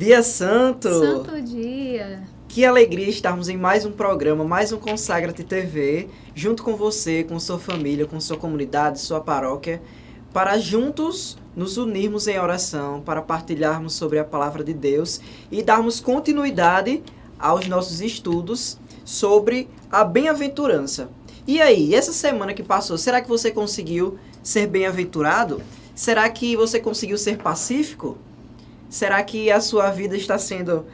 Dia Santo! Santo dia! Que alegria estarmos em mais um programa, mais um Consagra-te TV, junto com você, com sua família, com sua comunidade, sua paróquia, para juntos nos unirmos em oração, para partilharmos sobre a palavra de Deus e darmos continuidade aos nossos estudos sobre a bem-aventurança. E aí, essa semana que passou, será que você conseguiu ser bem-aventurado? Será que você conseguiu ser pacífico? Será que a sua vida está sendo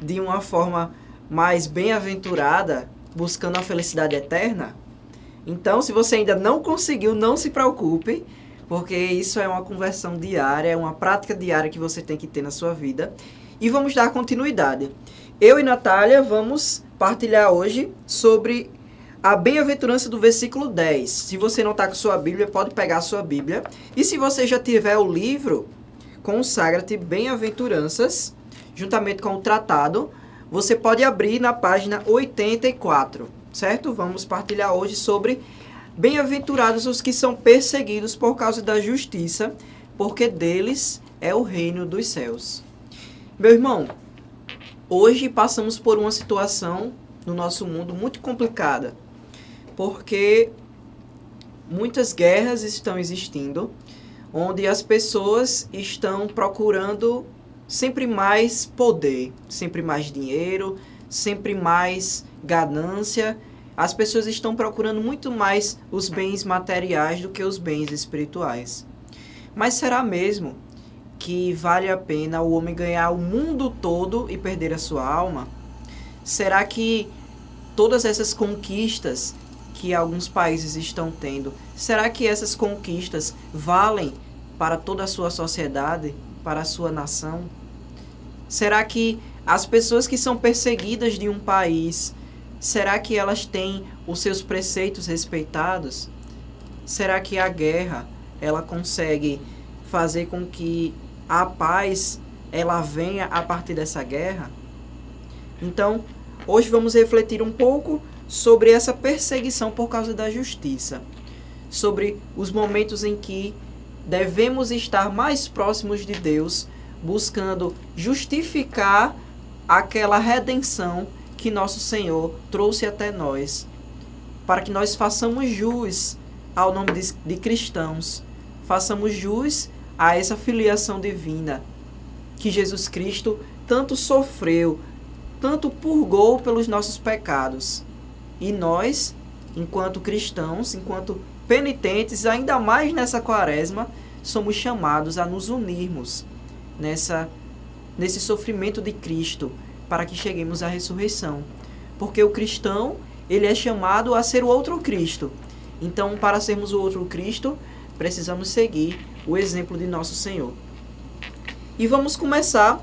de uma forma mais bem-aventurada, buscando a felicidade eterna? Então, se você ainda não conseguiu, não se preocupe, porque isso é uma conversão diária, é uma prática diária que você tem que ter na sua vida. E vamos dar continuidade. Eu e Natália vamos partilhar hoje sobre a bem-aventurança do versículo 10. Se você não está com sua Bíblia, pode pegar a sua Bíblia. E se você já tiver o livro Consagra-te Bem-aventuranças, juntamente com o tratado, você pode abrir na página 84, certo? Vamos partilhar hoje sobre bem-aventurados os que são perseguidos por causa da justiça, porque deles é o reino dos céus. Meu irmão, hoje passamos por uma situação no nosso mundo muito complicada, porque muitas guerras estão existindo, onde as pessoas estão procurando sempre mais poder, sempre mais dinheiro, sempre mais ganância. As pessoas estão procurando muito mais os bens materiais do que os bens espirituais. Mas será mesmo que vale a pena o homem ganhar o mundo todo e perder a sua alma? Será que todas essas conquistas que alguns países estão tendo, será que essas conquistas valem para toda a sua sociedade, para a sua nação? Será que as pessoas que são perseguidas de um país, será que elas têm os seus preceitos respeitados? Será que a guerra, ela consegue fazer com que a paz, ela venha a partir dessa guerra? Então, hoje vamos refletir um pouco sobre essa perseguição por causa da justiça, sobre os momentos em que devemos estar mais próximos de Deus, buscando justificar aquela redenção que nosso Senhor trouxe até nós, para que nós façamos jus ao nome de cristãos, façamos jus a essa filiação divina que Jesus Cristo tanto sofreu, tanto purgou pelos nossos pecados. E nós, enquanto cristãos, enquanto penitentes, ainda mais nessa quaresma, somos chamados a nos unirmos nesse sofrimento de Cristo, para que cheguemos à ressurreição. Porque o cristão, ele é chamado a ser o outro Cristo. Então, para sermos o outro Cristo, precisamos seguir o exemplo de nosso Senhor. E vamos começar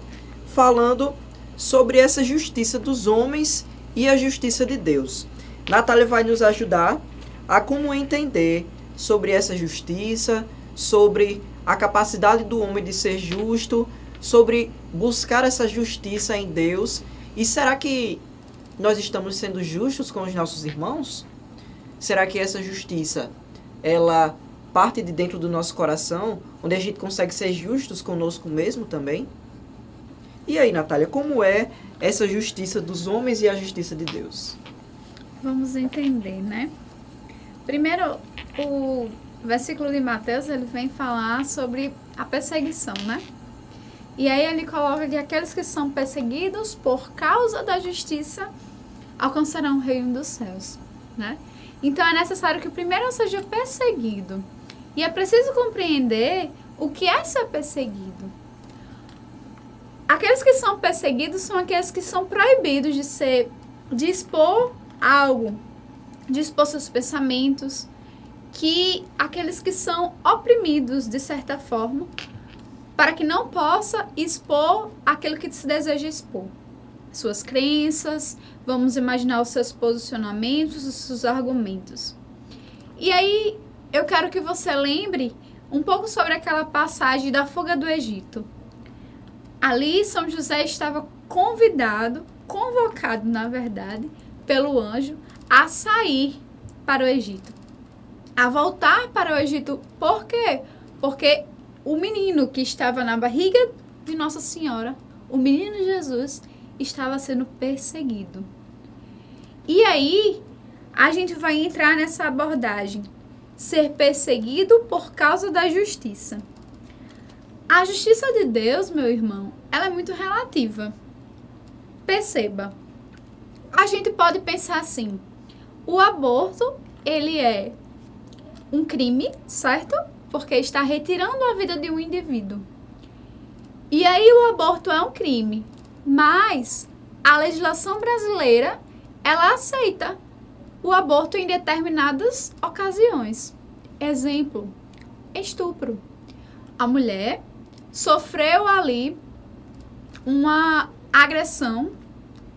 falando sobre essa justiça dos homens e a justiça de Deus. Natália vai nos ajudar a como entender sobre essa justiça, sobre a capacidade do homem de ser justo, sobre buscar essa justiça em Deus. E será que nós estamos sendo justos com os nossos irmãos? Será que essa justiça, ela parte de dentro do nosso coração, onde a gente consegue ser justos conosco mesmo também? E aí, Natália, como é essa justiça dos homens e a justiça de Deus? Vamos entender, né? Primeiro, o versículo de Mateus, ele vem falar sobre a perseguição, né? E aí ele coloca que aqueles que são perseguidos por causa da justiça alcançarão o reino dos céus, né? Então é necessário que primeiro eu seja perseguido. E é preciso compreender o que é ser perseguido. Aqueles que são perseguidos são aqueles que são proibidos de expor algo, de expor seus pensamentos, que aqueles que são oprimidos de certa forma, para que não possa expor aquilo que se deseja expor. Suas crenças, vamos imaginar os seus posicionamentos, os seus argumentos. E aí, eu quero que você lembre um pouco sobre aquela passagem da fuga do Egito. Ali, São José estava convocado, na verdade, pelo anjo, a sair para o Egito. A voltar para o Egito, por quê? Porque o menino que estava na barriga de Nossa Senhora, o menino Jesus estava sendo perseguido. E aí, a gente vai entrar nessa abordagem. Ser perseguido por causa da justiça. A justiça de Deus, meu irmão, ela é muito relativa. Perceba, a gente pode pensar assim, o aborto, ele é um crime, certo? Porque está retirando a vida de um indivíduo. E aí o aborto é um crime, mas a legislação brasileira, ela aceita o aborto em determinadas ocasiões. Exemplo, estupro. A mulher sofreu ali uma agressão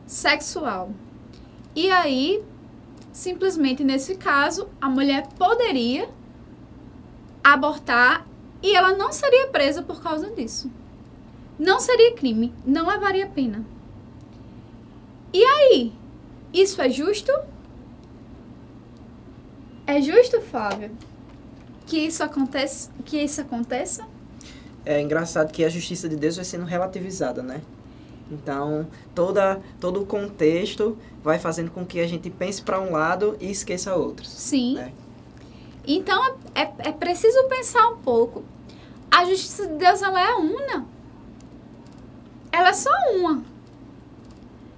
sexual. E aí, simplesmente nesse caso, a mulher poderia abortar e ela não seria presa por causa disso. Não seria crime, não levaria pena. E aí, isso é justo? É justo, Flávio, que isso aconteça? É engraçado que a justiça de Deus vai sendo relativizada, né? Então, todo o contexto vai fazendo com que a gente pense para um lado e esqueça outros. Sim. Né? Então, é preciso pensar um pouco. A justiça de Deus, ela é una. Ela é só uma.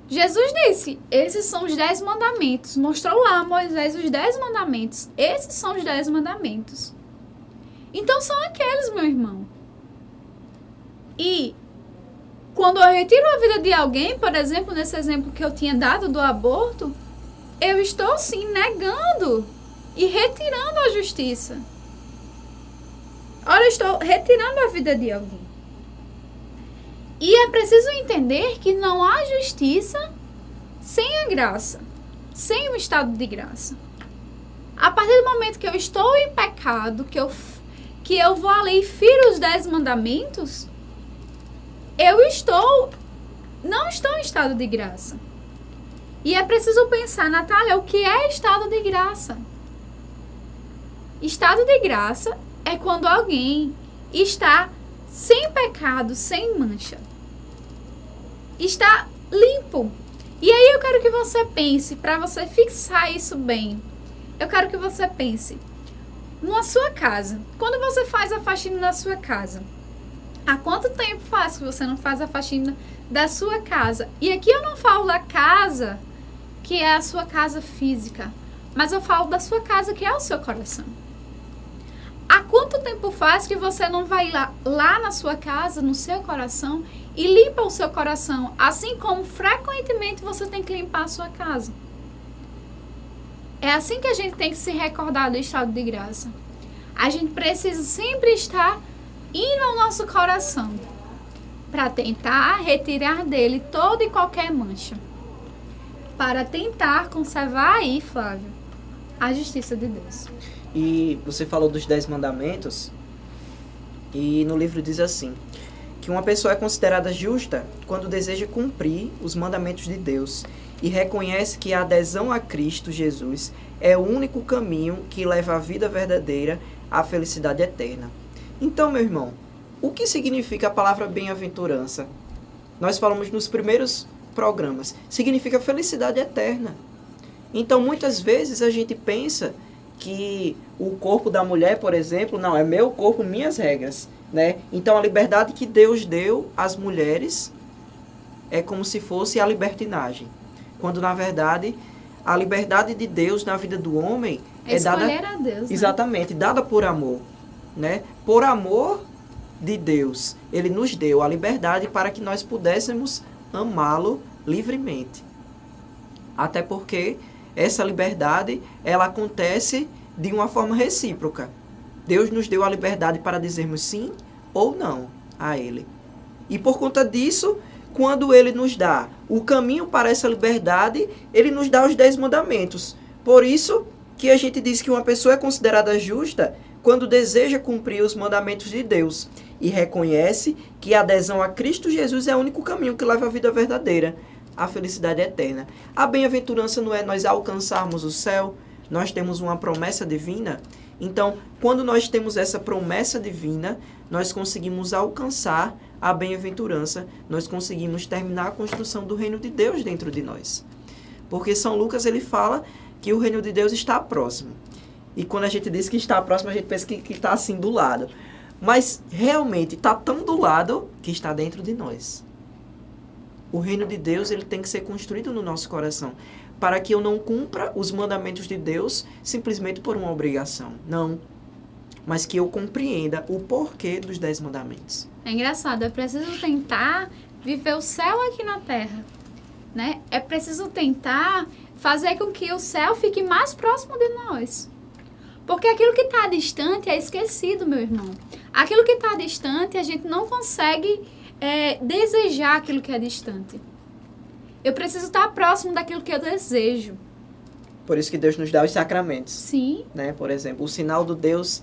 Jesus disse, esses são os 10 mandamentos. Mostrou lá a Moisés os 10 mandamentos. Esses são os 10 mandamentos. Então, são aqueles, meu irmão. E quando eu retiro a vida de alguém, por exemplo, nesse exemplo que eu tinha dado do aborto, eu estou sim negando e retirando a justiça. Olha, eu estou retirando a vida de alguém. E é preciso entender que não há justiça sem a graça, sem o estado de graça. A partir do momento que eu estou em pecado, que eu vou ali e firo os 10 mandamentos, eu não estou em estado de graça. E é preciso pensar, Natália, o que é estado de graça? Estado de graça é quando alguém está sem pecado, sem mancha. Está limpo. E aí eu quero que você pense, para você fixar isso bem, eu quero que você pense na sua casa. Quando você faz a faxina na sua casa, há quanto tempo faz que você não faz a faxina da sua casa? E aqui eu não falo da casa que é a sua casa física, mas eu falo da sua casa que é o seu coração. Há quanto tempo faz que você não vai lá na sua casa, no seu coração, e limpa o seu coração, assim como frequentemente você tem que limpar a sua casa? É assim que a gente tem que se recordar do estado de graça. A gente precisa sempre estar indo ao nosso coração para tentar retirar dele toda e qualquer mancha. Para tentar conservar aí, Flávio, a justiça de Deus. E você falou dos 10 mandamentos, e no livro diz assim, que uma pessoa é considerada justa quando deseja cumprir os mandamentos de Deus e reconhece que a adesão a Cristo Jesus é o único caminho que leva à vida verdadeira, à felicidade eterna. Então, meu irmão, o que significa a palavra bem-aventurança? Nós falamos nos primeiros programas. Significa felicidade eterna. Então, muitas vezes a gente pensa que o corpo da mulher, por exemplo, não, é meu corpo, minhas regras, né? Então, a liberdade que Deus deu às mulheres é como se fosse a libertinagem. Quando, na verdade, a liberdade de Deus na vida do homem é dada... Escolher a Deus, né? Exatamente, dada por amor, né? Por amor de Deus, Ele nos deu a liberdade para que nós pudéssemos amá-lo livremente. Até porque essa liberdade, ela acontece de uma forma recíproca. Deus nos deu a liberdade para dizermos sim ou não a Ele. E por conta disso, quando Ele nos dá o caminho para essa liberdade, Ele nos dá os 10 mandamentos. Por isso que a gente diz que uma pessoa é considerada justa quando deseja cumprir os mandamentos de Deus e reconhece que a adesão a Cristo Jesus é o único caminho que leva à vida verdadeira, à felicidade eterna. A bem-aventurança não é nós alcançarmos o céu, nós temos uma promessa divina. Então, quando nós temos essa promessa divina, nós conseguimos alcançar a bem-aventurança, nós conseguimos terminar a construção do reino de Deus dentro de nós. Porque São Lucas, ele fala que o reino de Deus está próximo. E quando a gente diz que está próximo, a gente pensa que está assim do lado. Mas realmente está tão do lado que está dentro de nós. O reino de Deus, ele tem que ser construído no nosso coração, para que eu não cumpra os mandamentos de Deus simplesmente por uma obrigação. Não. Mas que eu compreenda o porquê dos 10 mandamentos. É engraçado, é preciso tentar viver o céu aqui na terra, né? É preciso tentar fazer com que o céu fique mais próximo de nós. Porque aquilo que está distante é esquecido, meu irmão. Aquilo que está distante, a gente não consegue desejar aquilo que é distante. Eu preciso estar próximo daquilo que eu desejo. Por isso que Deus nos dá os sacramentos. Sim. Né? Por exemplo, o sinal do Deus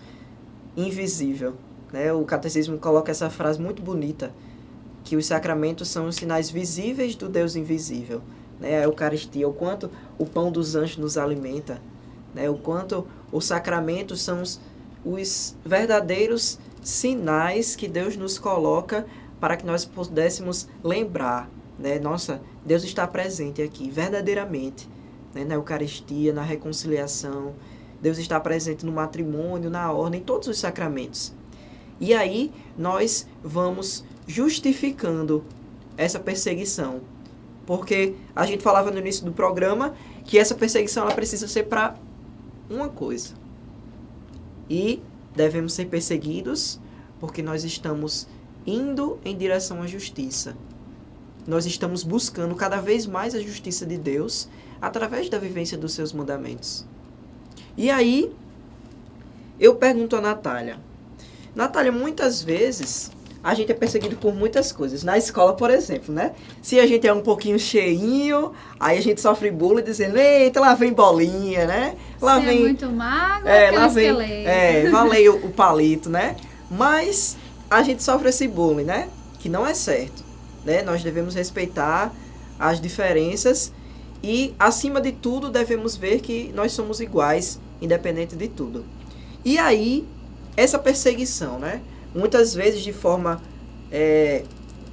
invisível. Né? O catecismo coloca essa frase muito bonita, que os sacramentos são os sinais visíveis do Deus invisível. Né? A Eucaristia, o quanto o pão dos anjos nos alimenta, né? O quanto os sacramentos são os verdadeiros sinais que Deus nos coloca para que nós pudéssemos lembrar, né? Nossa, Deus está presente aqui, verdadeiramente, né? Na Eucaristia, na reconciliação. Deus está presente no matrimônio, na ordem, em todos os sacramentos. E aí, nós vamos justificando essa perseguição. Porque a gente falava no início do programa que essa perseguição ela precisa ser para uma coisa. E devemos ser perseguidos porque nós estamos indo em direção à justiça. Nós estamos buscando cada vez mais a justiça de Deus através da vivência dos seus mandamentos. E aí, eu pergunto a Natália. Natália, muitas vezes a gente é perseguido por muitas coisas. Na escola, por exemplo, né? Se a gente é um pouquinho cheinho, aí a gente sofre bullying dizendo, eita, lá vem bolinha, né? Lá Se vem, é muito magro, lá vem, esqueleto. valei o palito, né? Mas a gente sofre esse bullying, né? Que não é certo, né? Nós devemos respeitar as diferenças e, acima de tudo, devemos ver que nós somos iguais, independente de tudo. E aí, essa perseguição, né? Muitas vezes de forma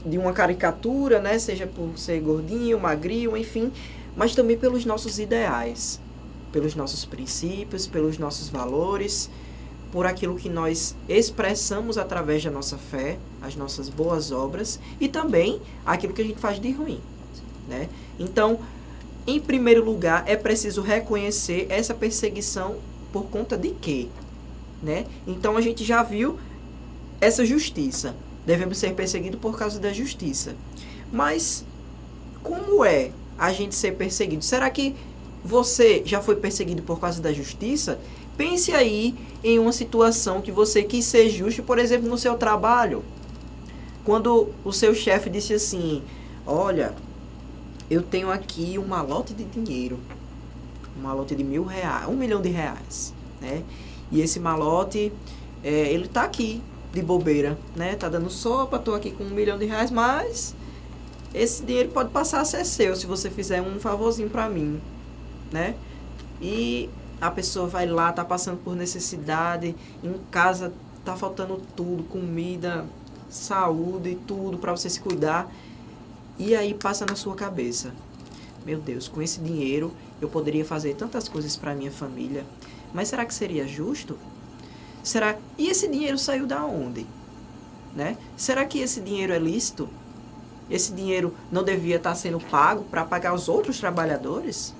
de uma caricatura, né? Seja por ser gordinho, magrinho, enfim, mas também pelos nossos ideais, pelos nossos princípios, pelos nossos valores, por aquilo que nós expressamos através da nossa fé, as nossas boas obras e também aquilo que a gente faz de ruim, né? Então, em primeiro lugar, é preciso reconhecer essa perseguição por conta de quê? Né? Então, a gente já viu essa justiça. Devemos ser perseguidos por causa da justiça. Mas, como é a gente ser perseguido? Será que você já foi perseguido por causa da justiça? Pense aí em uma situação que você quis ser justo, por exemplo, no seu trabalho. Quando o seu chefe disse assim, olha, eu tenho aqui um malote de dinheiro, um malote de R$1.000, R$1 milhão, né? E esse malote, ele tá aqui de bobeira, né? Tá dando sopa, tô aqui com R$1 milhão, mas esse dinheiro pode passar a ser seu se você fizer um favorzinho pra mim, né? E a pessoa vai lá, tá passando por necessidade, em casa tá faltando tudo, comida, saúde, tudo pra você se cuidar. E aí passa na sua cabeça, meu Deus, com esse dinheiro eu poderia fazer tantas coisas para minha família, mas será que seria justo? E esse dinheiro saiu da onde? Né? Será que esse dinheiro é lícito? Esse dinheiro não devia estar sendo pago para pagar os outros trabalhadores?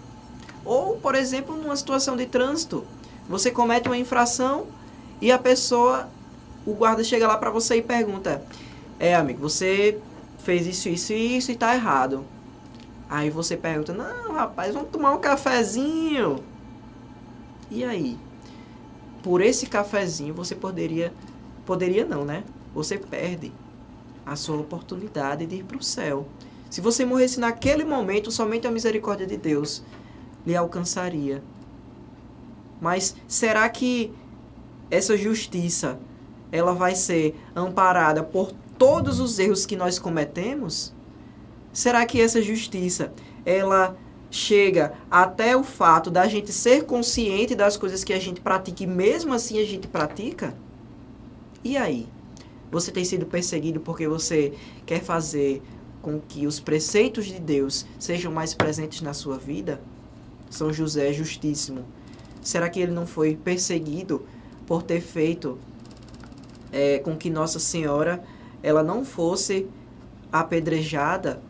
Ou, por exemplo, numa situação de trânsito, você comete uma infração e o guarda chega lá para você e pergunta, amigo, você fez isso e tá errado. Aí você pergunta, não, rapaz, vamos tomar um cafezinho. E aí? Por esse cafezinho você poderia não, né? Você perde a sua oportunidade de ir para o céu. Se você morresse naquele momento, somente a misericórdia de Deus lhe alcançaria. Mas será que essa justiça ela vai ser amparada por todos os erros que nós cometemos? Será que essa justiça, ela chega até o fato da gente ser consciente das coisas que a gente pratica e mesmo assim a gente pratica? E aí? Você tem sido perseguido porque você quer fazer com que os preceitos de Deus sejam mais presentes na sua vida? São José é justíssimo. Será que ele não foi perseguido por ter feito com que Nossa Senhora ela não fosse apedrejada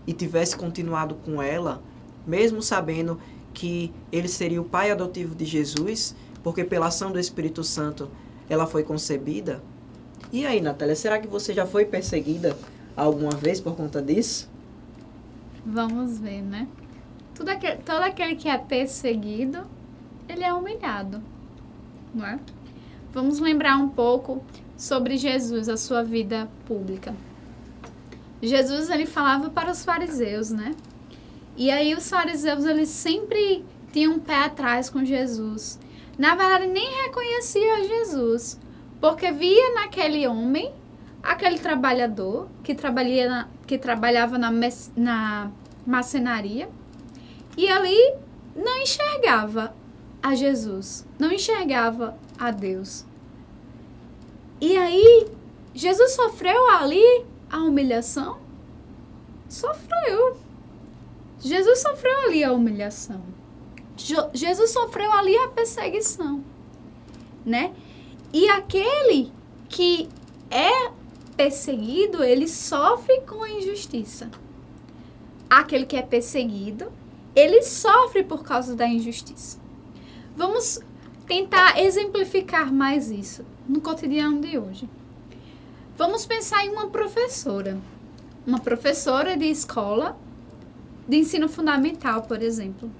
e tivesse continuado com ela, mesmo sabendo que ele seria o pai adotivo de Jesus, porque pela ação do Espírito Santo ela foi concebida? E aí, Natália, será que você já foi perseguida alguma vez por conta disso? Vamos ver, né? Todo aquele que é perseguido, ele é humilhado, não é? Vamos lembrar um pouco sobre Jesus, a sua vida pública. Jesus, ele falava para os fariseus, né? E aí os fariseus, eles sempre tinham um pé atrás com Jesus. Na verdade, nem reconhecia Jesus, porque via naquele homem, aquele trabalhador que trabalhava na maçonaria, e ali não enxergava a Jesus, não enxergava a Deus. E aí, Jesus sofreu ali a humilhação? Sofreu. Jesus sofreu ali a humilhação. Jesus sofreu ali a perseguição, né? E aquele que é perseguido, ele sofre com a injustiça. Aquele que é perseguido, ele sofre por causa da injustiça. Vamos tentar exemplificar mais isso no cotidiano de hoje. Vamos pensar em uma professora de escola de ensino fundamental, por exemplo.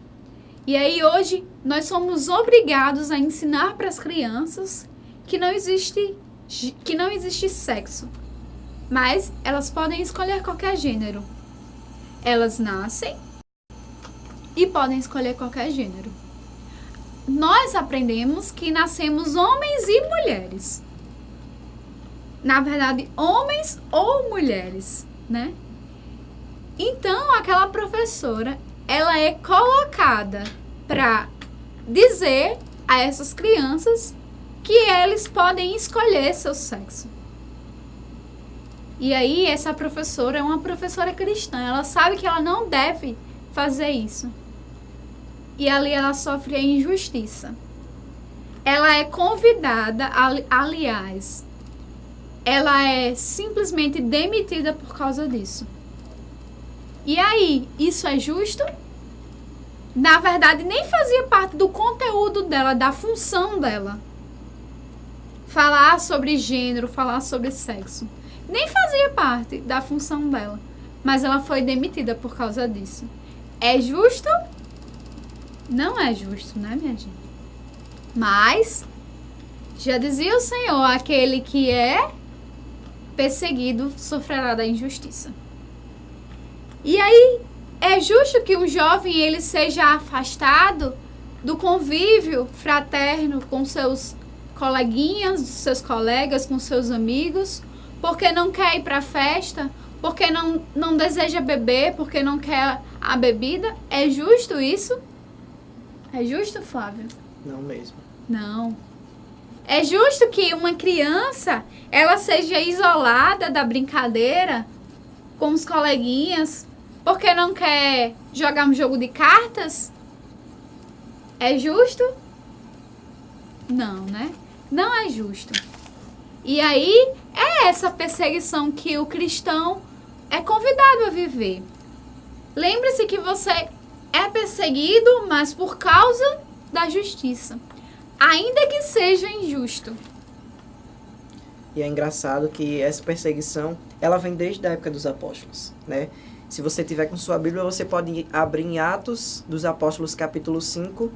E aí hoje nós somos obrigados a ensinar para as crianças que não existe sexo, mas elas podem escolher qualquer gênero. Elas nascem e podem escolher qualquer gênero. Nós aprendemos que nascemos homens e mulheres. Na verdade, homens ou mulheres, né? Então, aquela professora, ela é colocada para dizer a essas crianças que eles podem escolher seu sexo. E aí, essa professora é uma professora cristã. Ela sabe que ela não deve fazer isso. E ali ela sofre a injustiça. Ela é convidada, aliás, ela é simplesmente demitida por causa disso. E aí, isso é justo? Na verdade, nem fazia parte do conteúdo dela, da função dela. Falar sobre gênero, falar sobre sexo. Nem fazia parte da função dela. Mas ela foi demitida por causa disso. É justo? Não é justo, né, minha gente? Mas, já dizia o Senhor, aquele que é perseguido sofrerá da injustiça. E aí, é justo que um jovem ele seja afastado do convívio fraterno com seus coleguinhas, seus colegas, com seus amigos, porque não quer ir para a festa, porque não deseja beber, porque não quer a bebida? É justo isso? É justo, Flávio? Não mesmo. Não. É justo que uma criança, ela seja isolada da brincadeira com os coleguinhas, porque não quer jogar um jogo de cartas? É justo? Não, né? Não é justo. E aí, é essa perseguição que o cristão é convidado a viver. Lembre-se que você é perseguido, mas por causa da justiça. Ainda que seja injusto. E é engraçado que essa perseguição, ela vem desde a época dos apóstolos, né? Se você tiver com sua Bíblia, você pode abrir em Atos dos Apóstolos, capítulo 5,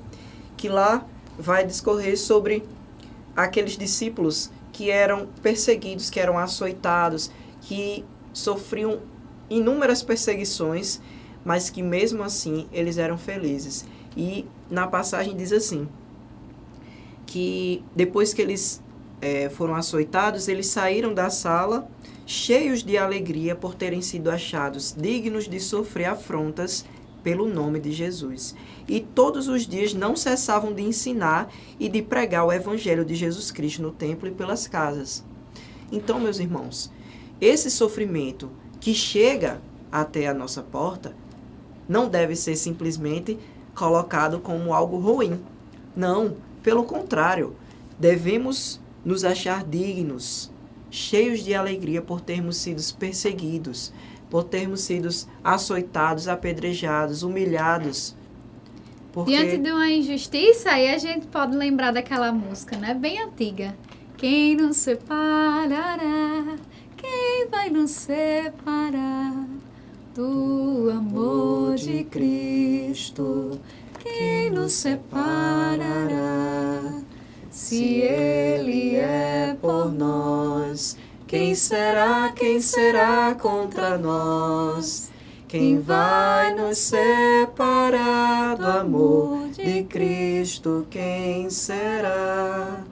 que lá vai discorrer sobre aqueles discípulos que eram perseguidos, que eram açoitados, que sofriam inúmeras perseguições, mas que mesmo assim eles eram felizes. E na passagem diz assim, que depois que eles foram açoitados, eles saíram da sala cheios de alegria por terem sido achados dignos de sofrer afrontas pelo nome de Jesus. E todos os dias não cessavam de ensinar e de pregar o evangelho de Jesus Cristo no templo e pelas casas. Então, meus irmãos, esse sofrimento que chega até a nossa porta não deve ser simplesmente colocado como algo ruim. Não, pelo contrário, devemos nos achar dignos, cheios de alegria por termos sido perseguidos, por termos sido açoitados, apedrejados, humilhados. Porque... Diante de uma injustiça, aí a gente pode lembrar daquela música, né? Bem antiga. Quem nos separará? Quem vai nos separar do amor de Cristo? Quem nos separará? Se Ele é por nós, quem será contra nós? Quem vai nos separar do amor de Cristo? Quem será?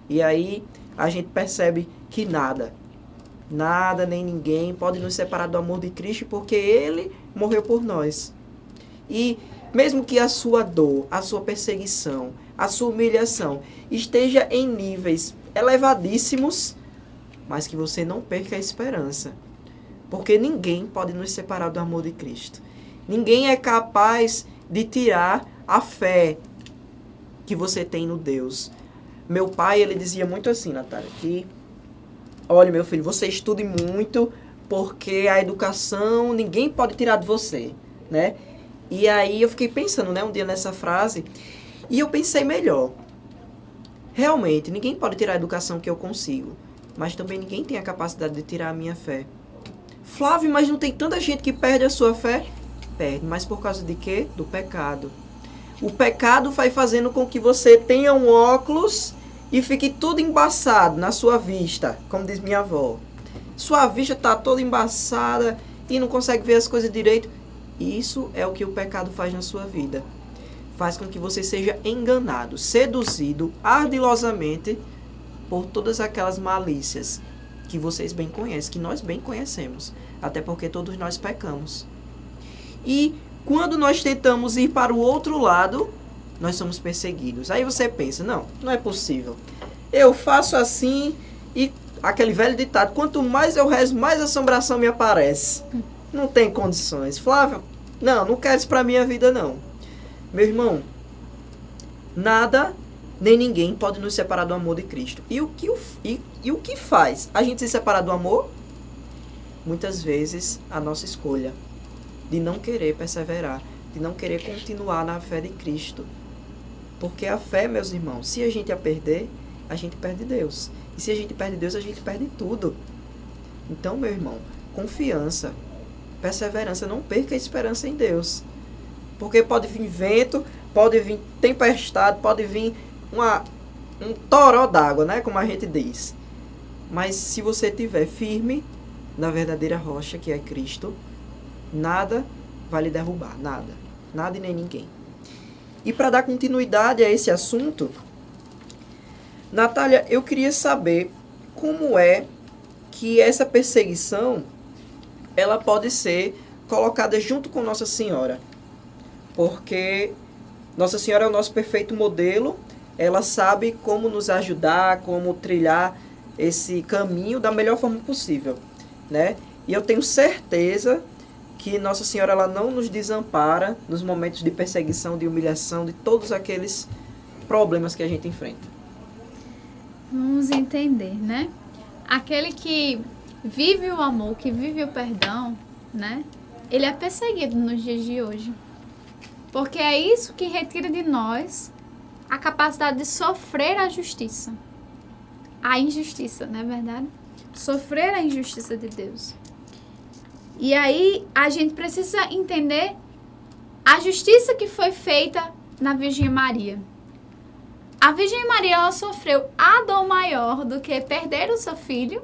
E aí a gente percebe que nada nem ninguém pode nos separar do amor de Cristo, porque Ele morreu por nós. E mesmo que a sua dor, a sua perseguição, a sua humilhação esteja em níveis elevadíssimos, mas que você não perca a esperança. Porque ninguém pode nos separar do amor de Cristo. Ninguém é capaz de tirar a fé que você tem no Deus. Meu pai, ele dizia muito assim, Natália, que olha, meu filho, você estude muito, porque a educação ninguém pode tirar de você, né? E aí eu fiquei pensando, né, um dia nessa frase, e eu pensei melhor. Realmente, ninguém pode tirar a educação que eu consigo, mas também ninguém tem a capacidade de tirar a minha fé. Flávio, mas não tem tanta gente que perde a sua fé? Perde, mas por causa de quê? Do pecado. O pecado vai fazendo com que você tenha um óculos e fique tudo embaçado na sua vista, como diz minha avó. Sua vista está toda embaçada e não consegue ver as coisas direito. Isso é o que o pecado faz na sua vida. Faz com que você seja enganado, seduzido ardilosamente por todas aquelas malícias que vocês bem conhecem, que nós bem conhecemos. Até porque todos nós pecamos. E quando nós tentamos ir para o outro lado, nós somos perseguidos. Aí você pensa, não é possível. Eu faço assim e aquele velho ditado, quanto mais eu rezo, mais assombração me aparece. Não tem condições. Flávio, não quero isso para minha vida, não. Meu irmão, nada nem ninguém pode nos separar do amor de Cristo. E o que faz a gente se separar do amor? Muitas vezes a nossa escolha de não querer perseverar, de não querer continuar na fé de Cristo. Porque a fé, meus irmãos, se a gente a perder, a gente perde Deus. E se a gente perde Deus, a gente perde tudo. Então, meu irmão, confiança, perseverança, não perca a esperança em Deus. Porque pode vir vento, pode vir tempestade, pode vir um toró d'água, né? Como a gente diz. Mas se você estiver firme na verdadeira rocha, que é Cristo, nada vai lhe derrubar, nada. Nada e nem ninguém. E para dar continuidade a esse assunto, Natália, eu queria saber como é que essa perseguição ela pode ser colocada junto com Nossa Senhora. Porque Nossa Senhora é o nosso perfeito modelo, ela sabe como nos ajudar, como trilhar esse caminho da melhor forma possível, né? E eu tenho certeza que Nossa Senhora ela não nos desampara nos momentos de perseguição, de humilhação, de todos aqueles problemas que a gente enfrenta. Vamos entender, né? Aquele que vive o amor, que vive o perdão, né? Ele é perseguido nos dias de hoje. Porque é isso que retira de nós a capacidade de sofrer a justiça. A injustiça, não é verdade? Sofrer a injustiça de Deus. E aí a gente precisa entender a justiça que foi feita na Virgem Maria. A Virgem Maria, ela sofreu a dor maior do que perder o seu filho?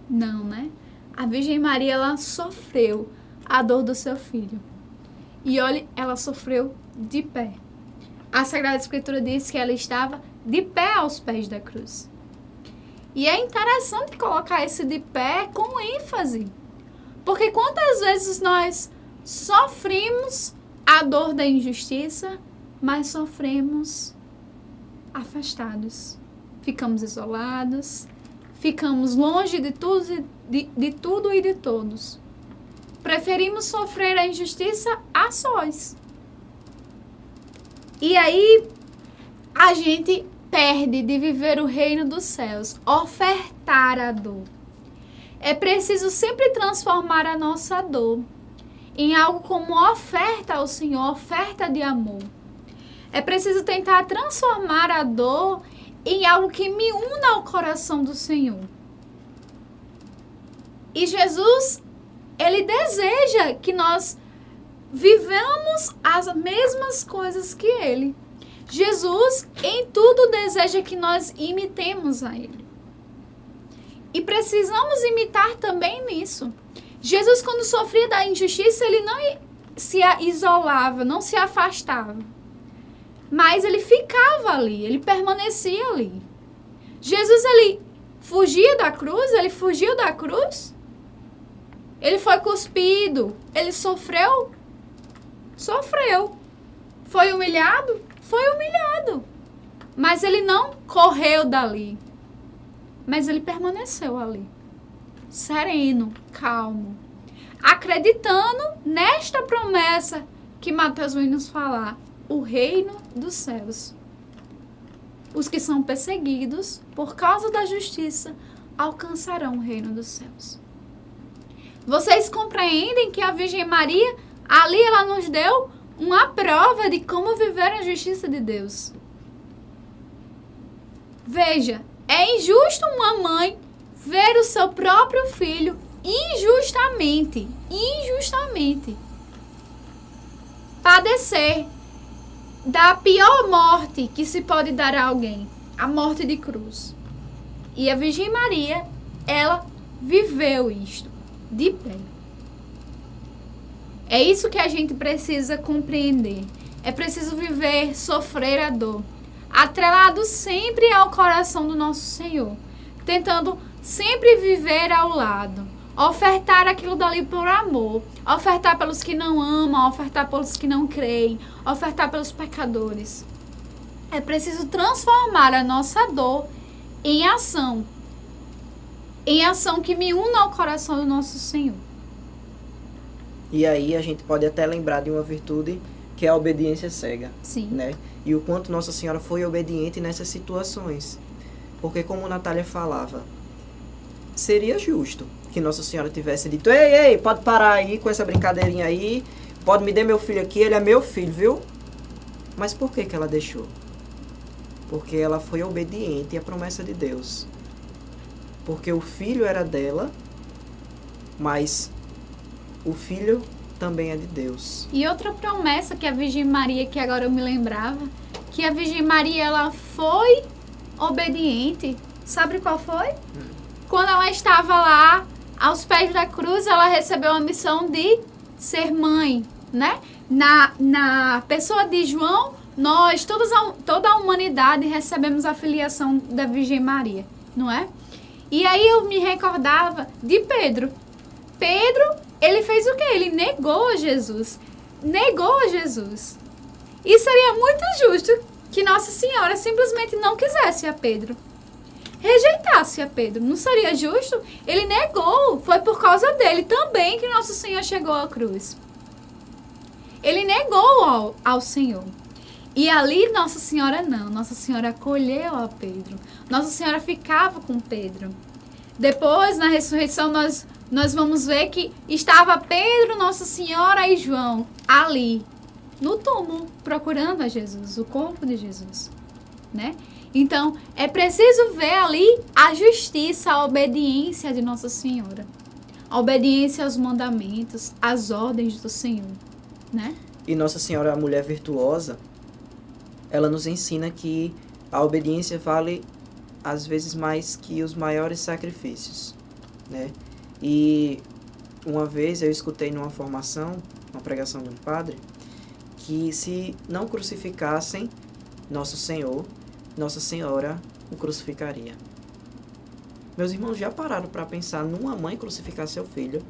Não, né? A Virgem Maria, ela sofreu a dor do seu filho. E olha, ela sofreu de pé. A Sagrada Escritura diz que ela estava de pé aos pés da cruz. E é interessante colocar esse de pé com ênfase. Porque quantas vezes nós sofremos a dor da injustiça, mas sofremos afastados. Ficamos isolados, ficamos longe de tudo e de todos. Preferimos sofrer a injustiça a sós. E aí, a gente perde de viver o reino dos céus, ofertar a dor. É preciso sempre transformar a nossa dor em algo como oferta ao Senhor, oferta de amor. É preciso tentar transformar a dor em algo que me una ao coração do Senhor. E Jesus, Ele deseja que nós vivamos as mesmas coisas que Ele. Jesus, em tudo, deseja que nós imitemos a Ele. E precisamos imitar também nisso. Jesus, quando sofria da injustiça, Ele não se isolava, não se afastava. Mas Ele ficava ali, Ele permanecia ali. Jesus, Ele fugia da cruz, Ele fugiu da cruz. Ele foi cuspido, Ele sofreu? Sofreu. Foi humilhado? Foi humilhado. Mas Ele não correu dali. Mas Ele permaneceu ali. Sereno, calmo. Acreditando nesta promessa que Mateus vem nos falar. O reino dos céus. Os que são perseguidos por causa da justiça alcançarão o reino dos céus. Vocês compreendem que a Virgem Maria, ali ela nos deu uma prova de como viver a justiça de Deus. Veja, é injusto uma mãe ver o seu próprio filho injustamente padecer da pior morte que se pode dar a alguém, a morte de cruz. E a Virgem Maria, ela viveu isto de pé. É isso que a gente precisa compreender. É preciso viver, sofrer a dor, atrelado sempre ao coração do nosso Senhor, tentando sempre viver ao lado, ofertar aquilo dali por amor, ofertar pelos que não amam, ofertar pelos que não creem, ofertar pelos pecadores. É preciso transformar a nossa dor em ação que me una ao coração do nosso Senhor. E aí a gente pode até lembrar de uma virtude que é a obediência cega. Sim. Né? E o quanto Nossa Senhora foi obediente nessas situações. Porque como Natália falava, seria justo que Nossa Senhora tivesse dito: ei, pode parar aí com essa brincadeirinha aí, pode me dar meu filho aqui, ele é meu filho, viu? Mas por que ela deixou? Porque ela foi obediente à promessa de Deus. Porque o filho era dela, mas o filho também é de Deus. E outra promessa que a Virgem Maria, que agora eu me lembrava, que a Virgem Maria, ela foi obediente. Sabe qual foi? Quando ela estava lá, aos pés da cruz, ela recebeu a missão de ser mãe, né? Na pessoa de João, nós, toda a humanidade, recebemos a filiação da Virgem Maria, não é? E aí eu me recordava de Pedro. Pedro, ele fez o quê? Ele negou a Jesus. Negou a Jesus. E seria muito justo que Nossa Senhora simplesmente não quisesse a Pedro. Rejeitasse a Pedro. Não seria justo? Ele negou. Foi por causa dele também que Nosso Senhor chegou à cruz. Ele negou ao Senhor. E ali Nossa Senhora não. Nossa Senhora acolheu a Pedro. Nossa Senhora ficava com Pedro. Depois, na ressurreição, nós vamos ver que estava Pedro, Nossa Senhora e João ali, no túmulo, procurando a Jesus, o corpo de Jesus, né? Então, é preciso ver ali a justiça, a obediência de Nossa Senhora. A obediência aos mandamentos, às ordens do Senhor, né? E Nossa Senhora, a mulher virtuosa, ela nos ensina que a obediência vale às vezes mais que os maiores sacrifícios, né? E uma vez eu escutei numa formação, uma pregação de um padre, que se não crucificassem Nosso Senhor, Nossa Senhora o crucificaria. Meus irmãos, já pararam para pensar numa mãe crucificar seu filho?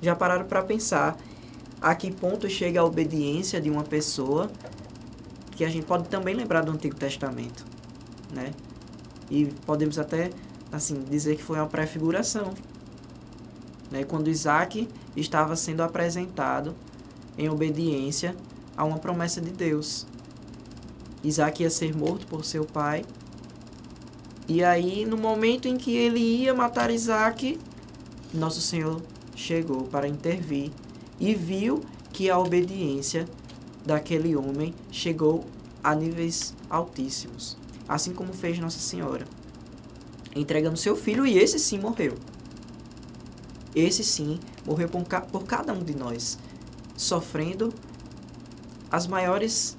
Já pararam para pensar a que ponto chega a obediência de uma pessoa, que a gente pode também lembrar do Antigo Testamento, né? E podemos até assim, dizer que foi uma prefiguração. Né? Quando Isaac estava sendo apresentado em obediência a uma promessa de Deus. Isaac ia ser morto por seu pai. E aí, no momento em que ele ia matar Isaac, nosso Senhor chegou para intervir e viu que a obediência daquele homem chegou a níveis altíssimos. Assim como fez Nossa Senhora, entregando seu filho, e esse sim morreu. Esse sim morreu por cada um de nós, sofrendo as maiores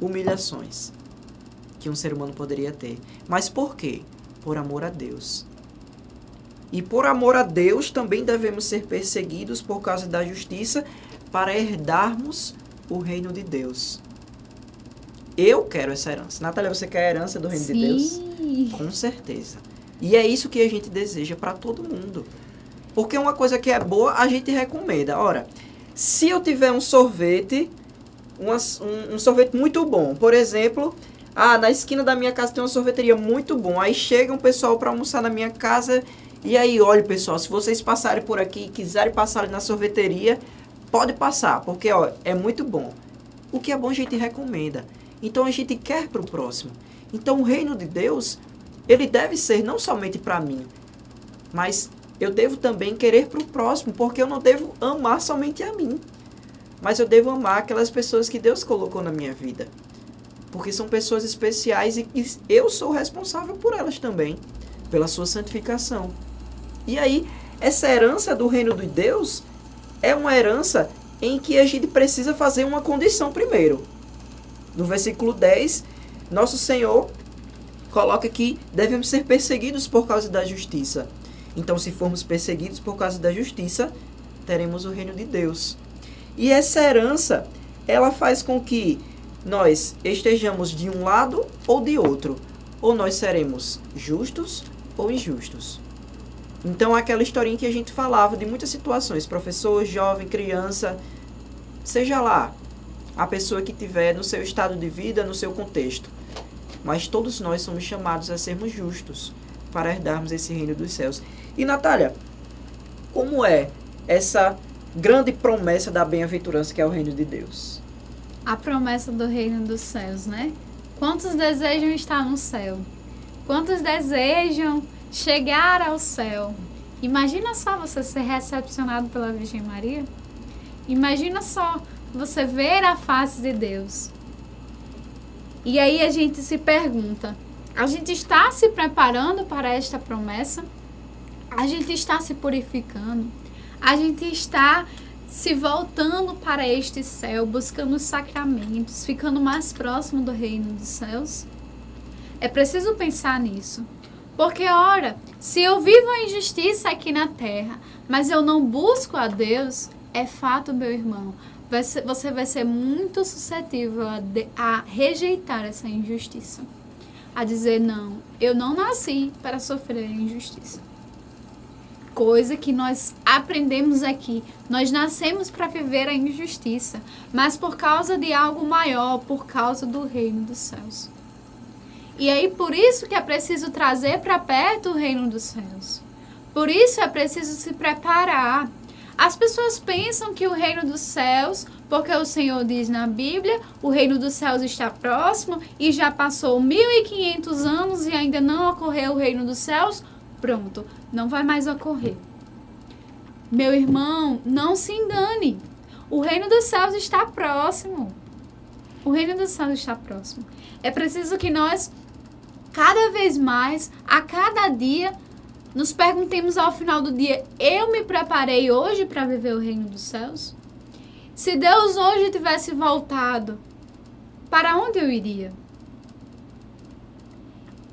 humilhações que um ser humano poderia ter. Mas por quê? Por amor a Deus. E por amor a Deus também devemos ser perseguidos por causa da justiça para herdarmos o reino de Deus. Eu quero essa herança. Natália, você quer a herança do reino de Deus? Com certeza. E é isso que a gente deseja para todo mundo. Porque uma coisa que é boa, a gente recomenda. Ora, se eu tiver um sorvete, um sorvete muito bom, por exemplo, na esquina da minha casa tem uma sorveteria muito bom, aí chega um pessoal para almoçar na minha casa, e aí, olha, pessoal, se vocês passarem por aqui e quiserem passar ali na sorveteria, pode passar, porque é muito bom. O que é bom a gente recomenda. Então a gente quer para o próximo. Então o reino de Deus, ele deve ser não somente para mim, mas eu devo também querer para o próximo, porque eu não devo amar somente a mim, mas eu devo amar aquelas pessoas que Deus colocou na minha vida, porque são pessoas especiais e eu sou responsável por elas também, pela sua santificação. E aí, essa herança do reino de Deus é uma herança em que a gente precisa fazer uma condição primeiro. No versículo 10, nosso Senhor coloca que devemos ser perseguidos por causa da justiça. Então, se formos perseguidos por causa da justiça, teremos o reino de Deus. E essa herança, ela faz com que nós estejamos de um lado ou de outro. Ou nós seremos justos ou injustos. Então, aquela historinha que a gente falava de muitas situações, professor, jovem, criança, seja lá a pessoa que tiver no seu estado de vida, no seu contexto. Mas todos nós somos chamados a sermos justos para herdarmos esse reino dos céus. E, Natália, como é essa grande promessa da bem-aventurança que é o reino de Deus? A promessa do reino dos céus, né? Quantos desejam estar no céu? Quantos desejam chegar ao céu? Imagina só você ser recepcionado pela Virgem Maria. Imagina só você ver a face de Deus. E aí a gente se pergunta, a gente está se preparando para esta promessa? A gente está se purificando? A gente está se voltando para este céu, buscando os sacramentos, ficando mais próximo do reino dos céus? É preciso pensar nisso. Porque, ora, se eu vivo a injustiça aqui na terra, mas eu não busco a Deus, é fato, meu irmão, você vai ser muito suscetível a rejeitar essa injustiça. A dizer, não, eu não nasci para sofrer a injustiça. Coisa que nós aprendemos aqui. Nós nascemos para viver a injustiça, mas por causa de algo maior, por causa do reino dos céus. E aí, por isso que é preciso trazer para perto o reino dos céus. Por isso é preciso se preparar. As pessoas pensam que o reino dos céus, porque o Senhor diz na Bíblia, o reino dos céus está próximo e já passou 1500 anos e ainda não ocorreu o reino dos céus, pronto, não vai mais ocorrer. Meu irmão, não se engane. O reino dos céus está próximo. O reino dos céus está próximo. É preciso que nós, cada vez mais, a cada dia, nos perguntemos ao final do dia, eu me preparei hoje para viver o reino dos céus? Se Deus hoje tivesse voltado, para onde eu iria?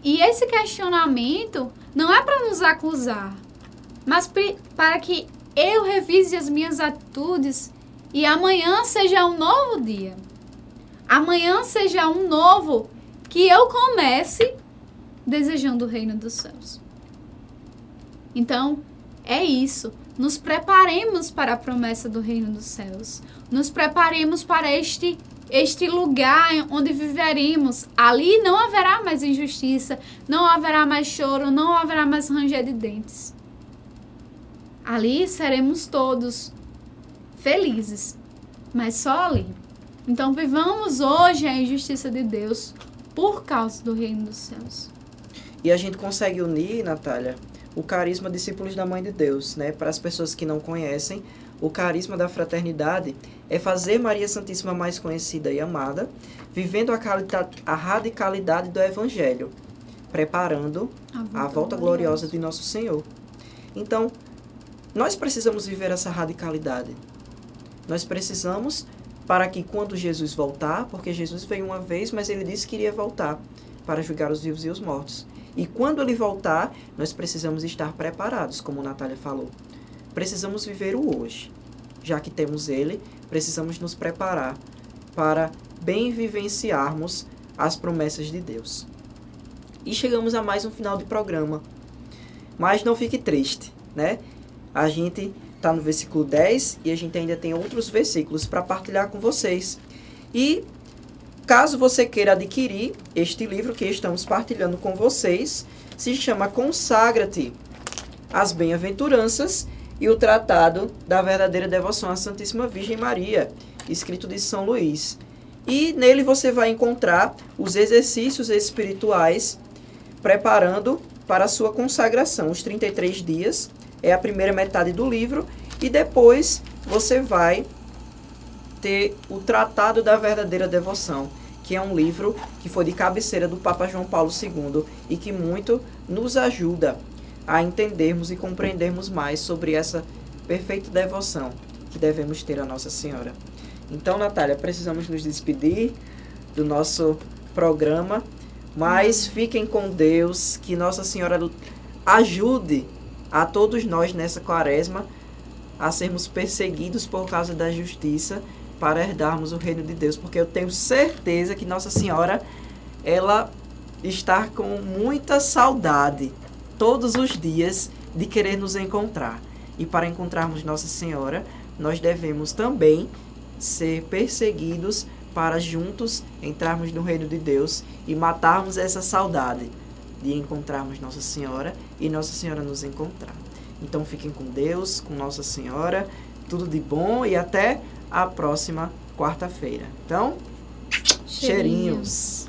E esse questionamento não é para nos acusar, mas para que eu revise as minhas atitudes e amanhã seja um novo dia. Amanhã seja um novo que eu comece desejando o reino dos céus. Então, é isso. Nos preparemos para a promessa do reino dos céus. Nos preparemos para este este lugar onde viveremos. Ali não haverá mais injustiça, não haverá mais choro, não haverá mais ranger de dentes. Ali seremos todos felizes, mas só ali. Então vivamos hoje a injustiça de Deus por causa do reino dos céus. E a gente consegue unir, Natália, o carisma Discípulos da Mãe de Deus, né? Para as pessoas que não conhecem, o carisma da fraternidade é fazer Maria Santíssima mais conhecida e amada, vivendo a radicalidade do Evangelho, preparando a volta gloriosa de Nosso Senhor. Então, nós precisamos viver essa radicalidade. Nós precisamos para que quando Jesus voltar, porque Jesus veio uma vez, mas ele disse que iria voltar para julgar os vivos e os mortos. E quando ele voltar, nós precisamos estar preparados, como a Natália falou. Precisamos viver o hoje. Já que temos ele, precisamos nos preparar para bem vivenciarmos as promessas de Deus. E chegamos a mais um final de programa. Mas não fique triste, né? A gente está no versículo 10 e a gente ainda tem outros versículos para partilhar com vocês. E caso você queira adquirir este livro que estamos partilhando com vocês, se chama Consagra-te, as Bem-aventuranças e o Tratado da Verdadeira Devoção à Santíssima Virgem Maria, escrito de São Luís. E nele você vai encontrar os exercícios espirituais preparando para a sua consagração. Os 33 dias é a primeira metade do livro e depois você vai ter o Tratado da Verdadeira Devoção, que é um livro que foi de cabeceira do Papa João Paulo II e que muito nos ajuda a entendermos e compreendermos mais sobre essa perfeita devoção que devemos ter a Nossa Senhora. Então, Natália, precisamos nos despedir do nosso programa, mas fiquem com Deus, que Nossa Senhora ajude a todos nós nessa quaresma a sermos perseguidos por causa da justiça para herdarmos o reino de Deus, porque eu tenho certeza que Nossa Senhora, ela está com muita saudade todos os dias de querer nos encontrar. E para encontrarmos Nossa Senhora, nós devemos também ser perseguidos para juntos entrarmos no reino de Deus e matarmos essa saudade de encontrarmos Nossa Senhora e Nossa Senhora nos encontrar. Então fiquem com Deus, com Nossa Senhora, tudo de bom e até a próxima quarta-feira. Então, cheirinhos.